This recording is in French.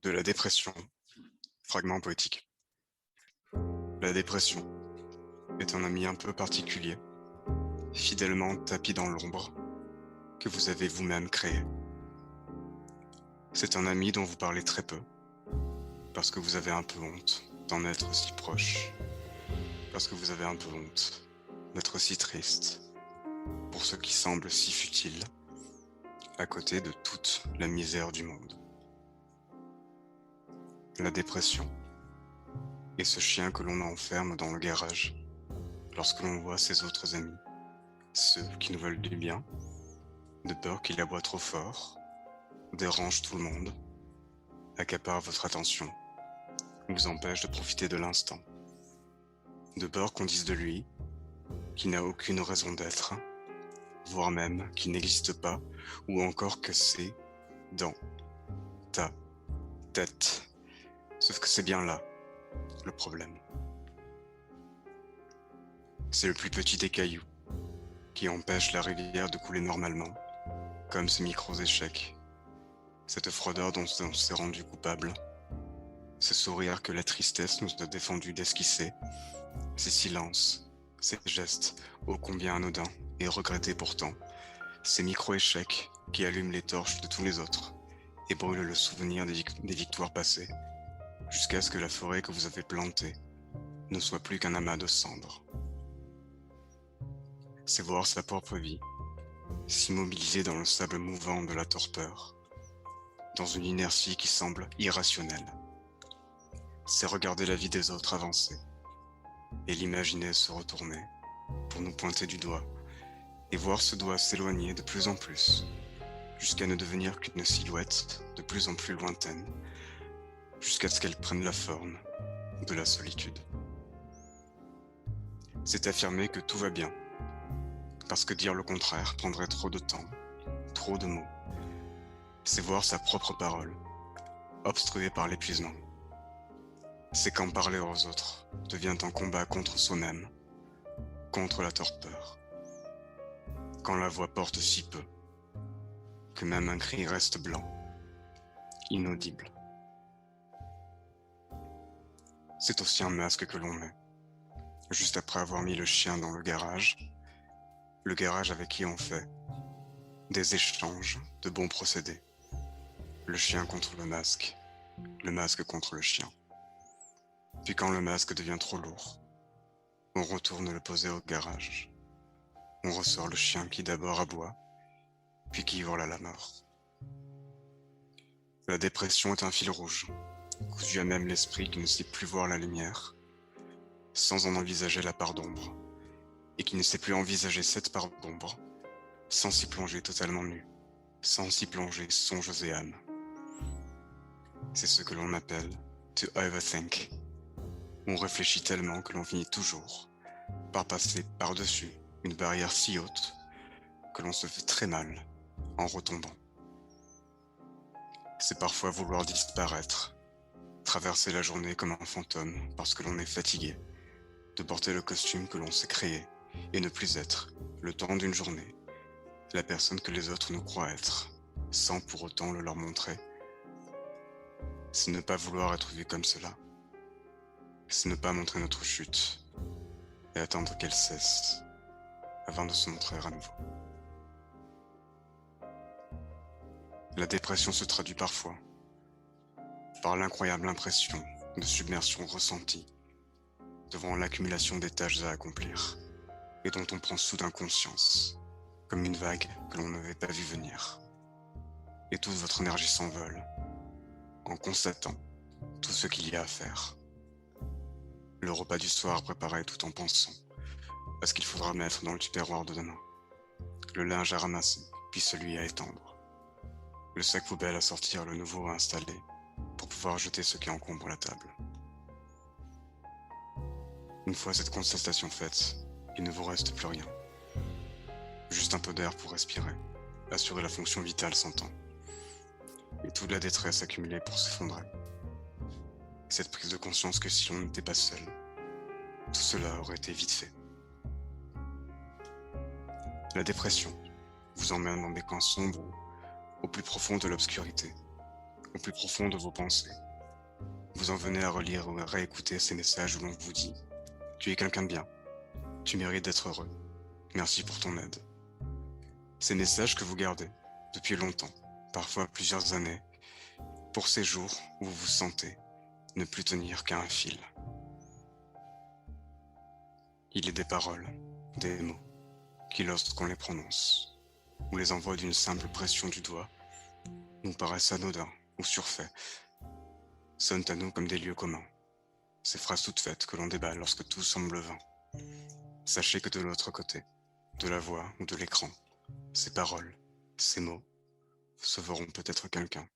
De la dépression. Fragment poétique. La dépression est un ami un peu particulier, fidèlement tapi dans l'ombre, que vous avez vous-même créé. C'est un ami dont vous parlez très peu, parce que vous avez un peu honte d'en être si proche, parce que vous avez un peu honte d'être si triste, pour ce qui semble si futile, à côté de toute la misère du monde. La dépression est ce chien que l'on enferme dans le garage lorsque l'on voit ses autres amis, ceux qui nous veulent du bien, de peur qu'il aboie trop fort, dérange tout le monde, accapare votre attention, vous empêche de profiter de l'instant, de peur qu'on dise de lui qu'il n'a aucune raison d'être, voire même qu'il n'existe pas, ou encore que c'est dans ta tête. Sauf que c'est bien là le problème. C'est le plus petit des cailloux qui empêche la rivière de couler normalement, comme ces micros échecs, cette froideur dont on s'est rendu coupable, ce sourire que la tristesse nous a défendu d'esquisser, ces silences, ces gestes ô combien anodins et regrettés pourtant, ces micro-échecs qui allument les torches de tous les autres et brûlent le souvenir des victoires passées, jusqu'à ce que la forêt que vous avez plantée ne soit plus qu'un amas de cendres. C'est voir sa propre vie, s'immobiliser dans le sable mouvant de la torpeur, dans une inertie qui semble irrationnelle. C'est regarder la vie des autres avancer, et l'imaginer se retourner pour nous pointer du doigt, et voir ce doigt s'éloigner de plus en plus, jusqu'à ne devenir qu'une silhouette de plus en plus lointaine, jusqu'à ce qu'elle prenne la forme de la solitude. C'est affirmer que tout va bien, parce que dire le contraire prendrait trop de temps, trop de mots. C'est voir sa propre parole, obstruée par l'épuisement. C'est quand parler aux autres devient un combat contre soi-même, contre la torpeur. Quand la voix porte si peu, que même un cri reste blanc, inaudible. C'est aussi un masque que l'on met, juste après avoir mis le chien dans le garage avec qui on fait des échanges de bons procédés. Le chien contre le masque contre le chien. Puis quand le masque devient trop lourd, on retourne le poser au garage. On ressort le chien qui d'abord aboie, puis qui hurle à la mort. La dépression est un fil rouge, cousu à même l'esprit qui ne sait plus voir la lumière, sans en envisager la part d'ombre, et qui ne sait plus envisager cette part d'ombre, sans s'y plonger totalement nu, sans s'y plonger songes et âme. C'est ce que l'on appelle « to overthink ». On réfléchit tellement que l'on finit toujours par passer par-dessus une barrière si haute que l'on se fait très mal en retombant. C'est parfois vouloir disparaître, traverser la journée comme un fantôme parce que l'on est fatigué, de porter le costume que l'on s'est créé et ne plus être, le temps d'une journée, la personne que les autres nous croient être, sans pour autant le leur montrer. C'est ne pas vouloir être vu comme cela. C'est ne pas montrer notre chute et attendre qu'elle cesse avant de se montrer à nouveau. La dépression se traduit parfois par l'incroyable impression de submersion ressentie devant l'accumulation des tâches à accomplir et dont on prend soudain conscience, comme une vague que l'on n'avait pas vu venir. Et toute votre énergie s'envole en constatant tout ce qu'il y a à faire. Le repas du soir préparé tout en pensant à ce qu'il faudra mettre dans le tupperware de demain, le linge à ramasser puis celui à étendre, le sac poubelle à sortir, le nouveau à installer pour pouvoir jeter ce qui encombre la table. Une fois cette constatation faite, il ne vous reste plus rien. Juste un peu d'air pour respirer, assurer la fonction vitale sans temps, et toute la détresse accumulée pour s'effondrer. Cette prise de conscience que si on n'était pas seul, tout cela aurait été vite fait. La dépression vous emmène dans des coins sombres, au plus profond de l'obscurité, où plus profond de vos pensées. Vous en venez à relire ou à réécouter ces messages où l'on vous dit « Tu es quelqu'un de bien, tu mérites d'être heureux, merci pour ton aide ». Ces messages que vous gardez depuis longtemps, parfois plusieurs années, pour ces jours où vous vous sentez ne plus tenir qu'à un fil. Il est des paroles, des mots, qui lorsqu'on les prononce, ou les envoie d'une simple pression du doigt, nous paraissent anodins ou surfaits, sonnent à nous comme des lieux communs. Ces phrases toutes faites que l'on déballe lorsque tout semble vain. Sachez que de l'autre côté, de la voix ou de l'écran, ces paroles, ces mots, sauveront peut-être quelqu'un.